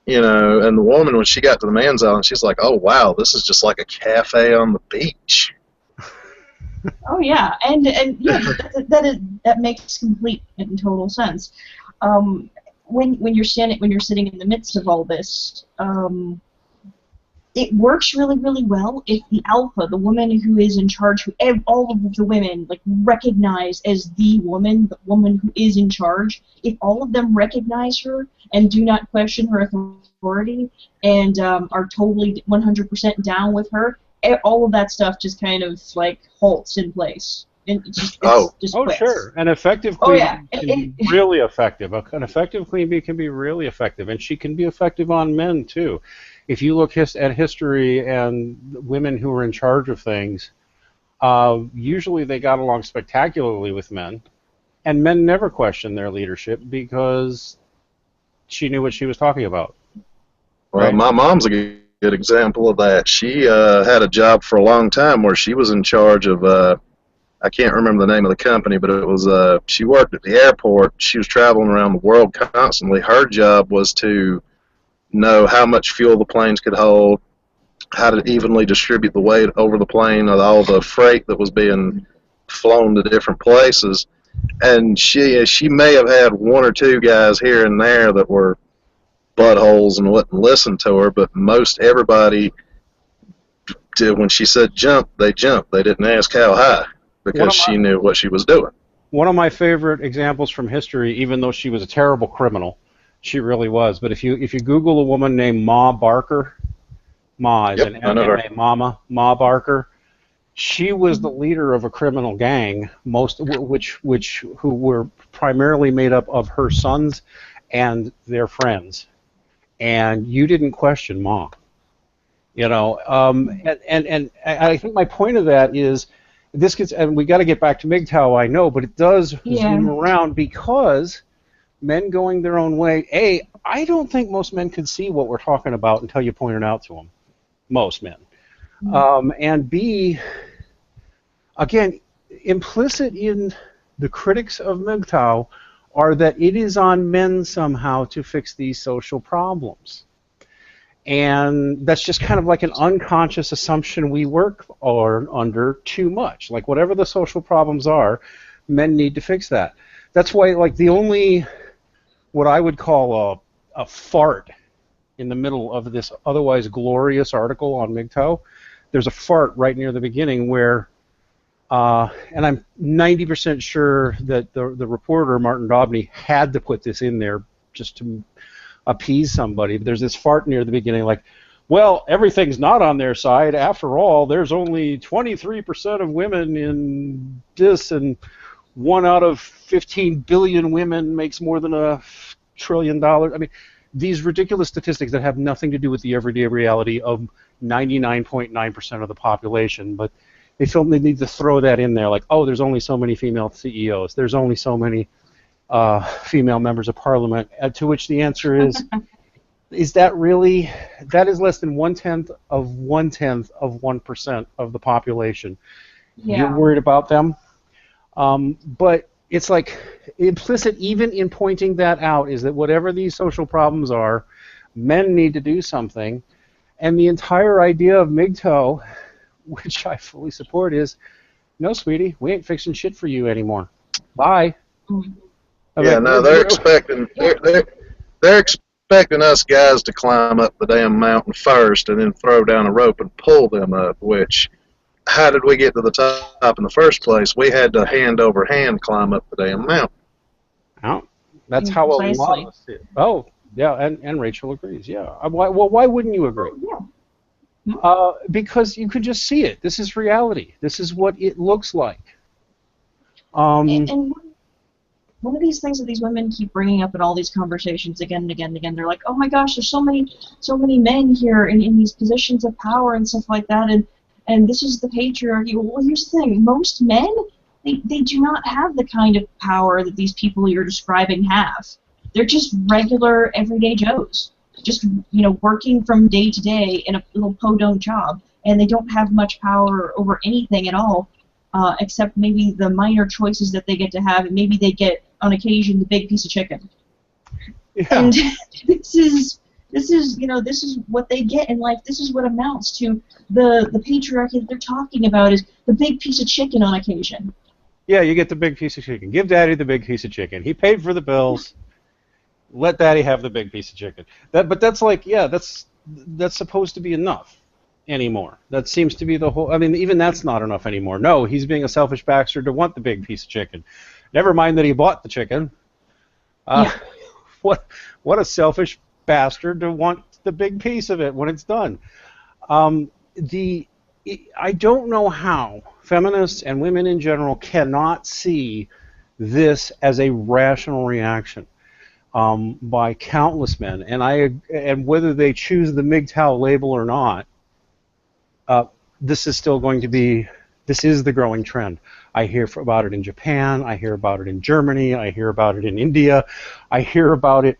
[SPEAKER 3] you know, and the woman, when she got to the man's island, she's like, oh, wow, this is just like a cafe on the beach.
[SPEAKER 2] Oh yeah, and yeah, that makes complete and total sense. When you're sitting in the midst of all this, it works really, really well if the alpha, the woman who is in charge, who all of the women like recognize as the woman who is in charge. If all of them recognize her and do not question her authority and are totally 100% down with her, all of that stuff just kind of like halts in place. And just
[SPEAKER 1] sure. An effective queen bee can be really effective. An effective queen bee can be really effective, and she can be effective on men too. If you look at history and women who were in charge of things, usually they got along spectacularly with men, and men never questioned their leadership because she knew what she was talking about.
[SPEAKER 3] Well, right? My mom's a good example of that. She had a job for a long time where she was in charge of, I can't remember the name of the company, but it was, she worked at the airport. She was traveling around the world constantly. Her job was to know how much fuel the planes could hold, how to evenly distribute the weight over the plane of all the freight that was being flown to different places. And she may have had one or two guys here and there that were buttholes and wouldn't listen to her, but most everybody did. When she said jump, they jumped. They didn't ask how high.
[SPEAKER 1] One
[SPEAKER 3] because
[SPEAKER 1] of my
[SPEAKER 3] she knew what she was doing.
[SPEAKER 1] one of my favorite examples from history, even though she was a terrible criminal, she really was. But if you Google a woman named Ma Barker, Ma is
[SPEAKER 3] Yep,
[SPEAKER 1] an
[SPEAKER 3] I know her.
[SPEAKER 1] M-A, Mama, Ma Barker. She was the leader of a criminal gang, who were primarily made up of her sons and their friends. And you didn't question Ma, you know. And I think my point of that is this gets, and we got to get back to MGTOW, I know, but it does
[SPEAKER 2] Yeah.
[SPEAKER 1] zoom around because men going their own way. I don't think most men could see what we're talking about until you point it out to them. Most men. And B, again, implicit in the critics of MGTOW are that it is on men somehow to fix these social problems. And that's just kind of like an unconscious assumption we work under too much. Like whatever the social problems are, men need to fix that. That's why, like, the only what I would call a fart in the middle of this otherwise glorious article on MGTOW, there's a fart right near the beginning where, and I'm 90% sure that the reporter, Martin Daubney, had to put this in there just to appease somebody. But there's this fart near the beginning like, well, everything's not on their side. After all, there's only 23% of women in this, and 1 out of 15 billion women makes more than $1 trillion. I mean, these ridiculous statistics that have nothing to do with the everyday reality of 99.9% of the population, but they feel they need to throw that in there, like, oh, there's only so many female CEOs, there's only so many female members of parliament, to which the answer is that really, that is less than 1/10 of 1/10 of 1% of the population.
[SPEAKER 2] Yeah.
[SPEAKER 1] You're worried about them? But it's like implicit even in pointing that out is that whatever these social problems are, men need to do something. And the entire idea of MGTOW, which I fully support, is, no, sweetie, we ain't fixing shit for you anymore. Bye.
[SPEAKER 3] Yeah, no, they're expecting they're expecting us guys to climb up the damn mountain first and then throw down a rope and pull them up. Which, how did we get to the top in the first place? We had to hand over hand climb up the damn mountain.
[SPEAKER 1] Oh, that's how a lot of us see it. Oh, yeah, and Rachel agrees. Yeah. Why wouldn't you agree? Because you could just see it. This is reality. This is what it looks like.
[SPEAKER 2] And one of these things that these women keep bringing up in all these conversations again and again and again, they're like, oh my gosh, there's so many men here in these positions of power and stuff like that, and this is the patriarchy. Well, here's the thing. Most men, they do not have the kind of power that these people you're describing have. They're just regular, everyday Joes, just, working from day to day in a little podunk job, and they don't have much power over anything at all, except maybe the minor choices that they get to have, and maybe they get, on occasion, the big piece of chicken.
[SPEAKER 1] Yeah.
[SPEAKER 2] And this is what they get in life. This is what amounts to the patriarchy that they're talking about, is the big piece of chicken on occasion.
[SPEAKER 1] Yeah, you get the big piece of chicken. Give Daddy the big piece of chicken. He paid for the bills. Let Daddy have the big piece of chicken. But that's like, yeah, that's supposed to be enough anymore. That seems to be the whole. I mean, even that's not enough anymore. No, he's being a selfish bastard to want the big piece of chicken. Never mind that he bought the chicken. What a selfish bastard to want the big piece of it when it's done. I don't know how feminists and women in general cannot see this as a rational reaction by countless men, and whether they choose the MGTOW label or not, this is still going to be. This is the growing trend. I hear about it in Japan. I hear about it in Germany. I hear about it in India. I hear about it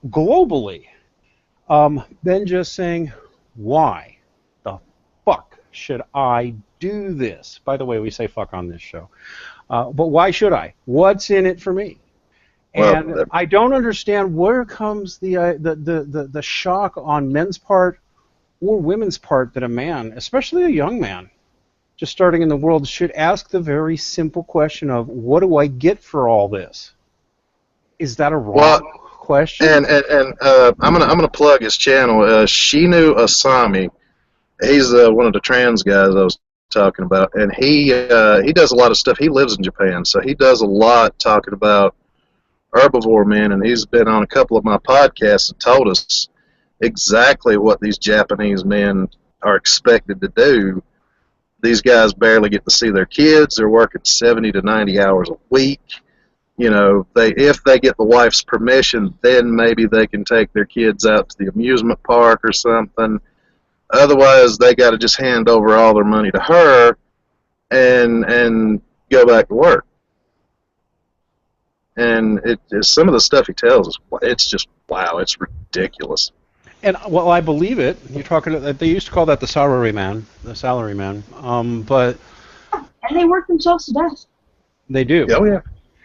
[SPEAKER 1] globally. Then just saying, why the fuck should I do this? By the way, we say fuck on this show. But why should I? What's in it for me? And I don't understand where comes the shock on men's part or women's part that a man, especially a young man, just starting in the world, should ask the very simple question of, what do I get for all this? Is that a wrong question?
[SPEAKER 3] And I'm gonna plug his channel. Shinu Asami. He's one of the trans guys I was talking about, and he does a lot of stuff. He lives in Japan, so he does a lot talking about herbivore men, and he's been on a couple of my podcasts and told us exactly what these Japanese men are expected to do. These guys barely get to see their kids. They're working 70 to 90 hours a week. You know, if they get the wife's permission, then maybe they can take their kids out to the amusement park or something. Otherwise, they got to just hand over all their money to her and go back to work. And some of the stuff he tells us, it's just, wow, it's ridiculous.
[SPEAKER 1] And well, I believe it. You're talking. They used to call that the salaryman, but
[SPEAKER 2] And they work themselves to death.
[SPEAKER 1] they do.
[SPEAKER 3] Oh yeah.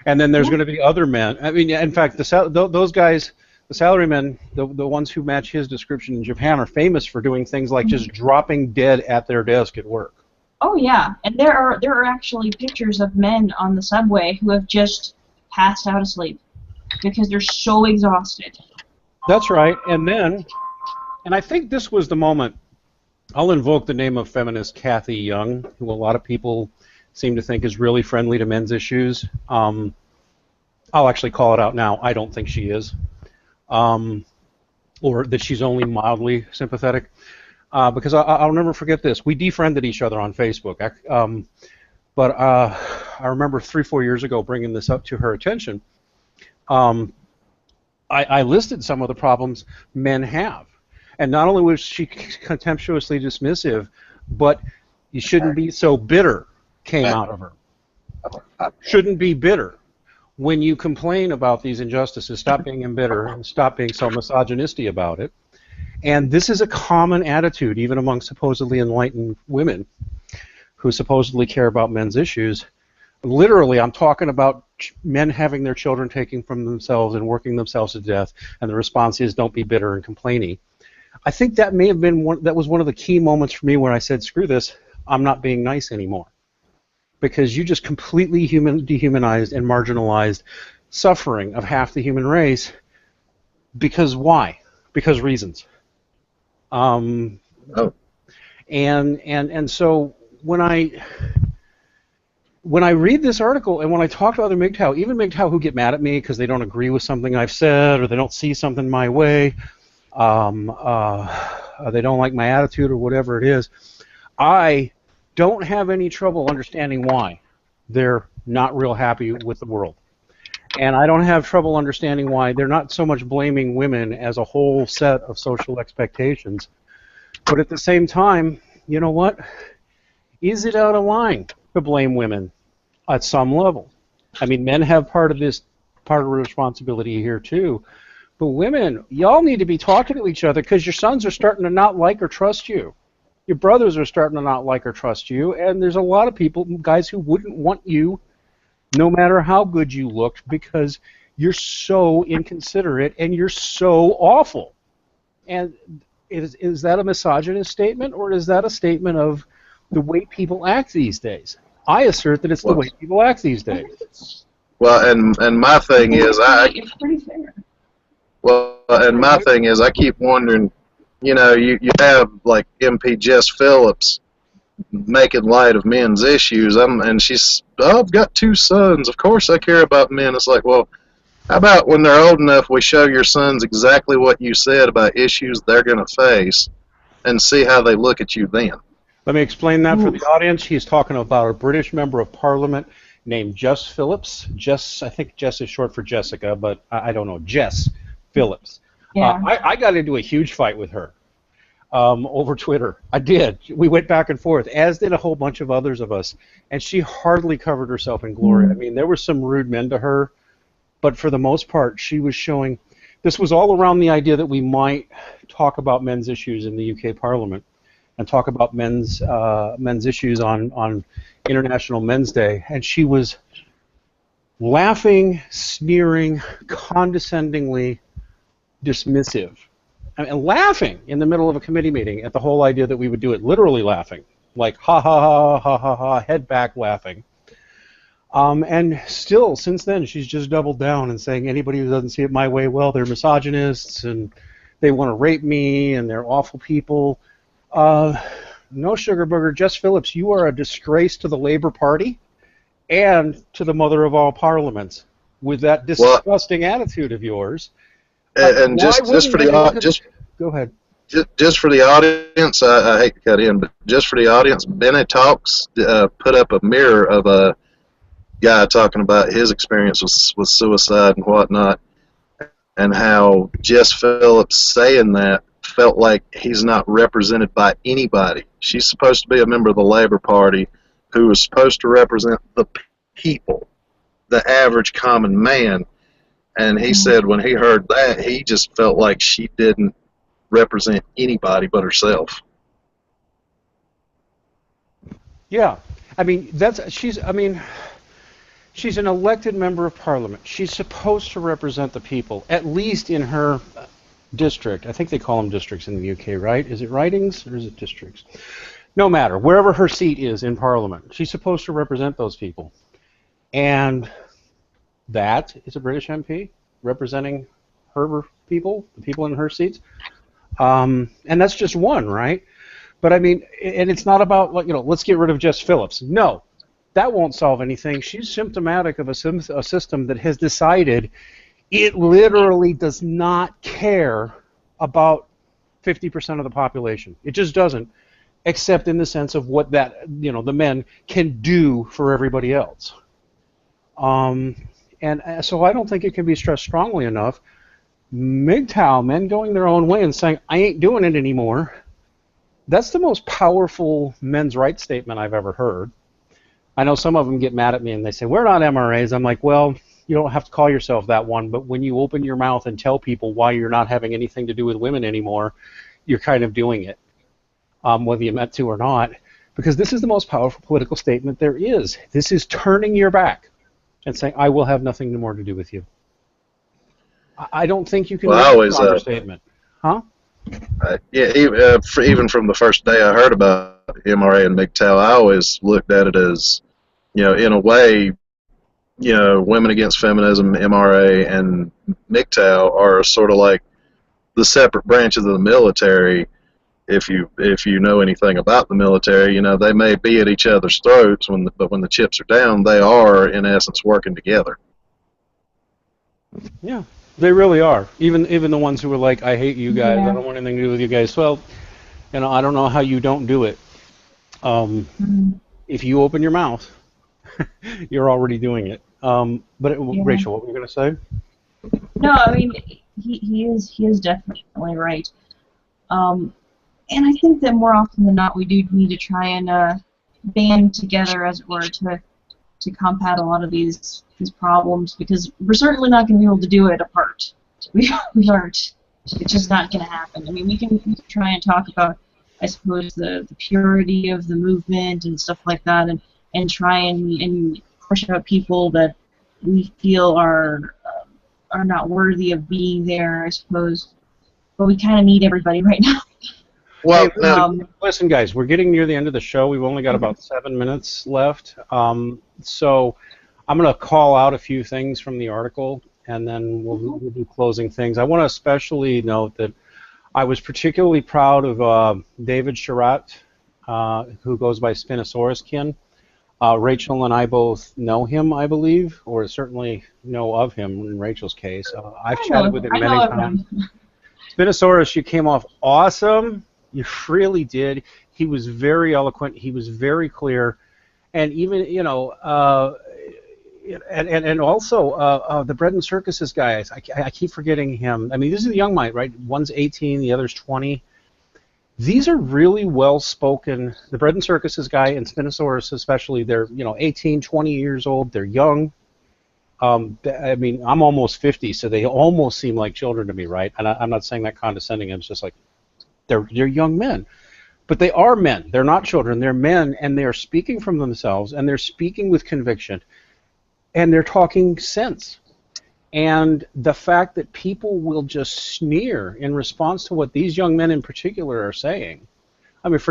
[SPEAKER 1] And then there's going to be other men. I mean, in fact, those guys, the salarymen, the ones who match his description in Japan, are famous for doing things like just dropping dead at their desk at work.
[SPEAKER 2] Oh yeah, and there are actually pictures of men on the subway who have just passed out asleep because they're so exhausted.
[SPEAKER 1] That's right. And I think this was the moment. I'll invoke the name of feminist Kathy Young, who a lot of people seem to think is really friendly to men's issues. I'll actually call it out now. I don't think she is, or that she's only mildly sympathetic. Because I'll never forget this. We defriended each other on Facebook. But I remember 3-4 years ago bringing this up to her attention. I listed some of the problems men have. And not only was she contemptuously dismissive, but you shouldn't be so bitter came out of her. Shouldn't be bitter. When you complain about these injustices, stop being embittered and stop being so misogynistic about it. And this is a common attitude, even among supposedly enlightened women who supposedly care about men's issues. Literally, I'm talking about men having their children taken from themselves and working themselves to death, and the response is, don't be bitter and complaining. I think that may have been that was one of the key moments for me where I said, screw this, I'm not being nice anymore. Because you just completely dehumanized and marginalized suffering of half the human race. Because why? Because reasons. And so when I read this article and when I talk to other MGTOW, even MGTOW who get mad at me because they don't agree with something I've said or they don't see something my way, they don't like my attitude or whatever it is, I don't have any trouble understanding why they're not real happy with the world. And I don't have trouble understanding why they're not so much blaming women as a whole set of social expectations. But at the same time, you know what? Is it out of line to blame women at some level? I mean, men have part of the responsibility here too. But women, y'all need to be talking to each other because your sons are starting to not like or trust you. Your brothers are starting to not like or trust you. And there's a lot of people, guys, who wouldn't want you no matter how good you looked because you're so inconsiderate and you're so awful. And is that a misogynist statement or is that a statement of the way people act these days? I assert that it's the way people act these days.
[SPEAKER 3] Well, and my thing is,
[SPEAKER 2] It's pretty fair.
[SPEAKER 3] Well, and my thing is, I keep wondering, you know, you have like MP Jess Phillips making light of men's issues, and she's, oh, I've got 2 sons, of course I care about men. It's like, well, how about when they're old enough, we show your sons exactly what you said about issues they're going to face and see how they look at you then.
[SPEAKER 1] Let me explain that for the audience. He's talking about a British member of Parliament named Jess Phillips. Jess, I think Jess is short for Jessica, but I don't know. Jess Phillips.
[SPEAKER 2] Yeah.
[SPEAKER 1] I got into a huge fight with her over Twitter. I did. We went back and forth, as did a whole bunch of others of us, and she hardly covered herself in glory. I mean, there were some rude men to her, but for the most part, she was showing. This was all around the idea that we might talk about men's issues in the UK Parliament and talk about men's issues on International Men's Day, and she was laughing, sneering, condescendingly dismissive. I mean, laughing in the middle of a committee meeting at the whole idea that we would do it, literally laughing, like ha ha ha ha ha ha, head back laughing. And still, since then, she's just doubled down and saying anybody who doesn't see it my way, well, they're misogynists and they want to rape me and they're awful people. no sugar booger, Jess Phillips, you are a disgrace to the Labour Party and to the mother of all parliaments with that
[SPEAKER 3] Well,
[SPEAKER 1] disgusting attitude of yours.
[SPEAKER 3] and
[SPEAKER 1] Why
[SPEAKER 3] just
[SPEAKER 1] wouldn't
[SPEAKER 3] for
[SPEAKER 1] men look
[SPEAKER 3] the
[SPEAKER 1] at
[SPEAKER 3] just
[SPEAKER 1] Go ahead.
[SPEAKER 3] just for the audience, I hate to cut in, but just for the audience, Bennett Talks put up a mirror of a guy talking about his experience with suicide and whatnot, and how Jess Phillips saying that felt like he's not represented by anybody. She's supposed to be a member of the Labor Party who is supposed to represent the people, the average common man. And he said when he heard that, he just felt like she didn't represent anybody but herself.
[SPEAKER 1] Yeah, I mean she's an elected member of parliament. She's supposed to represent the people, at least in her district. I think they call them districts in the UK, right? Is it ridings or is it districts? No matter, wherever her seat is in parliament, she's supposed to represent those people. And that is a British MP representing her people, the people in her seats. And that's just one, right? But I mean, and it's not about, let's get rid of Jess Phillips. No, that won't solve anything. She's symptomatic of a system that has decided it literally does not care about 50% of the population. It just doesn't, except in the sense of what the men can do for everybody else. And so I don't think it can be stressed strongly enough. MGTOW, men going their own way and saying, I ain't doing it anymore, that's the most powerful men's rights statement I've ever heard. I know some of them get mad at me and they say, we're not MRAs. I'm like, well, you don't have to call yourself that one, but when you open your mouth and tell people why you're not having anything to do with women anymore, you're kind of doing it, whether you meant to or not, because this is the most powerful political statement there is. This is turning your back and saying, I will have nothing more to do with you. I don't think you can make a stronger statement. Huh?
[SPEAKER 3] Yeah, even from the first day I heard about MRA and MGTOW, I always looked at it as, in a way, Women Against Feminism, MRA, and MGTOW are sort of like the separate branches of the military. If you know anything about the military, they may be at each other's throats, but when the chips are down, they are, in essence, working together.
[SPEAKER 1] Yeah, they really are. Even the ones who are like, I hate you guys, I don't want anything to do with you guys. Well, I don't know how you don't do it. If you open your mouth, you're already doing it. Rachel, what were you going to say?
[SPEAKER 2] No, I mean, he is definitely right. And I think that more often than not, we do need to try and band together, as it were, to combat a lot of these problems, because we're certainly not going to be able to do it apart. We aren't. It's just not going to happen. I mean, we can try and talk about, I suppose, the purity of the movement and stuff like that, and try and push out people that we feel are not worthy of being there, I suppose. But we kind of need everybody right now.
[SPEAKER 3] Well,
[SPEAKER 1] hey, listen, guys, we're getting near the end of the show. We've only got about 7 minutes left. So I'm going to call out a few things from the article, and then we'll do closing things. I want to especially note that I was particularly proud of David Sherratt, who goes by Spinosaurus Kin. Rachel and I both know him, I believe, or certainly know of him in Rachel's case. I've chatted with him many times. Spinosaurus, you came off awesome. You really did. He was very eloquent. He was very clear, and even and also the bread and circuses guys. I keep forgetting him. I mean, this is a young mind, right? One's 18, the other's 20. These are really well-spoken. The bread and circuses guy and Spinosaurus especially. They're 18, 20 years old. They're young. I mean, I'm almost 50, so they almost seem like children to me, right? And I'm not saying that condescending. It's just like they're young men, but they are men. They're not children. They're men, and they are speaking from themselves, and they're speaking with conviction, and they're talking sense. And the fact that people will just sneer in response to what these young men in particular are saying. I mean,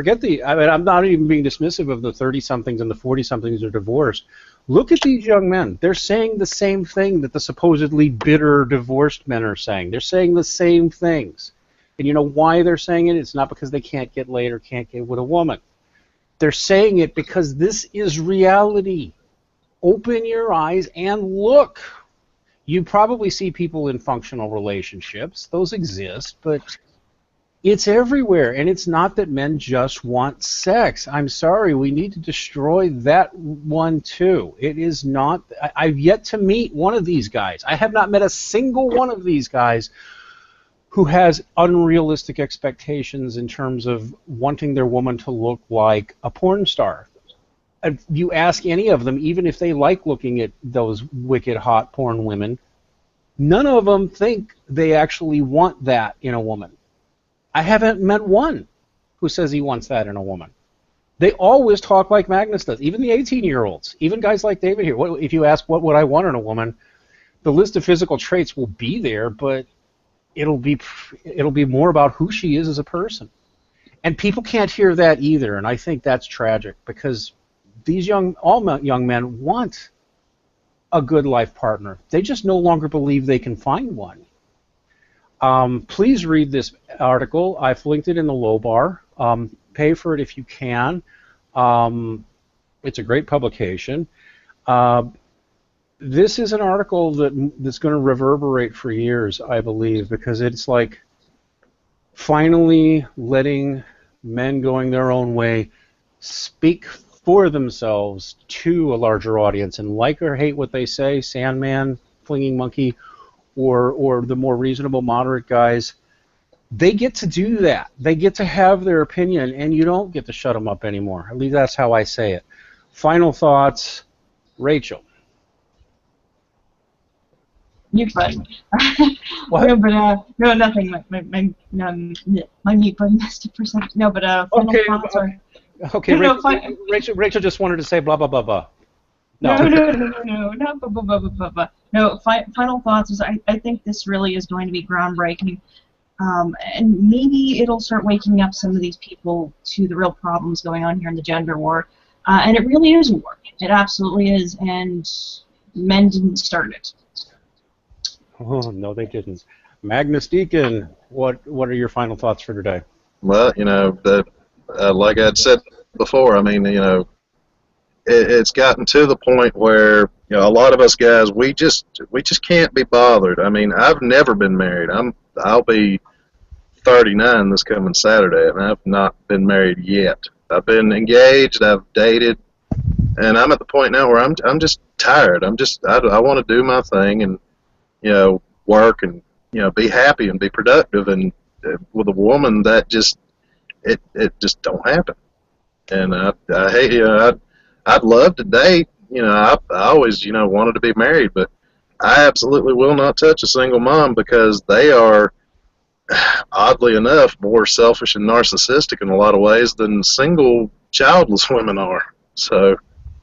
[SPEAKER 1] I'm not even being dismissive of the 30-somethings and the 40-somethings who are divorced. Look at these young men. They're saying the same thing that the supposedly bitter divorced men are saying. They're saying the same things. And you know why they're saying it? It's not because they can't get laid or can't get with a woman. They're saying it because this is reality. Open your eyes and look. You probably see people in functional relationships. Those exist, but it's everywhere. And it's not that men just want sex. I'm sorry, we need to destroy that one too. It is not. I've yet to meet one of these guys. I have not met a single one of these guys who has unrealistic expectations in terms of wanting their woman to look like a porn star. If you ask any of them, even if they like looking at those wicked hot porn women, none of them think they actually want that in a woman. I haven't met one who says he wants that in a woman. They always talk like Magnus does, even the 18-year-olds, even guys like David here. If you ask what would I want in a woman, the list of physical traits will be there, but it'll be more about who she is as a person. And people can't hear that either, and I think that's tragic because these all young men want a good life partner. They just no longer believe they can find one. Please read this article. I've linked it in the low bar. Pay for it if you can. It's a great publication. This is an article that's going to reverberate for years, I believe, because it's like finally letting men going their own way speak for themselves to a larger audience, and like or hate what they say, Sandman, Flinging Monkey, or the more reasonable, moderate guys, they get to do that. They get to have their opinion, and you don't get to shut them up anymore. At least that's how I say it. Final thoughts, Rachel.
[SPEAKER 2] You're fine.
[SPEAKER 1] What?
[SPEAKER 2] No, but no, nothing. My mute button messed up for a second. No, but final thoughts are.
[SPEAKER 1] Okay,
[SPEAKER 2] No,
[SPEAKER 1] Rachel just wanted to say blah blah blah blah.
[SPEAKER 2] No, final thoughts is I think this really is going to be groundbreaking, and maybe it'll start waking up some of these people to the real problems going on here in the gender war, and it really is a war. It absolutely is, and men didn't start it.
[SPEAKER 1] Oh, no, they didn't. Magnus Deacon, what are your final thoughts for today?
[SPEAKER 3] Well, like I'd said before, I mean, it's gotten to the point where a lot of us guys we just can't be bothered. I mean, I've never been married. I'll be 39 this coming Saturday, and I've not been married yet. I've been engaged, I've dated, and I'm at the point now where I'm just tired. I want to do my thing and work and be happy and be productive, and with a woman that just it just don't happen. And I hate I'd love to date. I always wanted to be married, but I absolutely will not touch a single mom because they are, oddly enough, more selfish and narcissistic in a lot of ways than single childless women are. So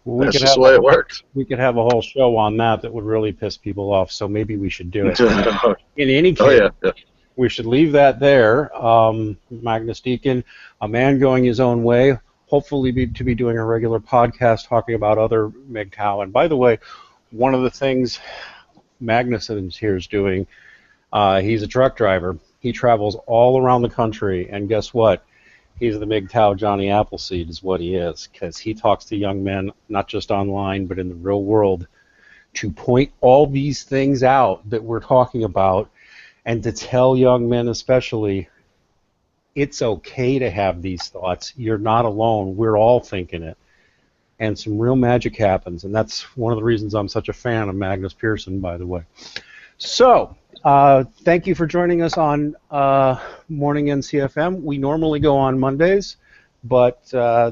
[SPEAKER 3] that's just the way it works.
[SPEAKER 1] We could have a whole show on that would really piss people off, so maybe we should do it. In any case, we should leave that there. Magnus Deacon, a man going his own way, hopefully to be doing a regular podcast talking about other MGTOW. And by the way, one of the things Magnus here is doing, he's a truck driver. He travels all around the country, and guess what? He's the MGTOW Johnny Appleseed is what he is, because he talks to young men, not just online, but in the real world, to point all these things out that we're talking about, and to tell young men especially, it's okay to have these thoughts. You're not alone. We're all thinking it. And some real magic happens, and that's one of the reasons I'm such a fan of Magnus Pearson, by the way. So, thank you for joining us on Morning NCFM. We normally go on Mondays, but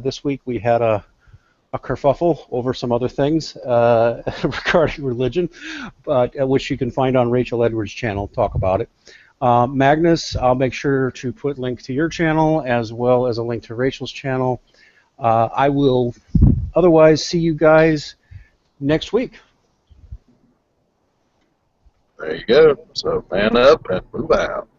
[SPEAKER 1] this week we had a kerfuffle over some other things regarding religion, but which you can find on Rachel Edwards' channel. Talk about it. Magnus, I'll make sure to put links to your channel as well as a link to Rachel's channel. I will otherwise see you guys next week.
[SPEAKER 3] There you go. So man up and move out.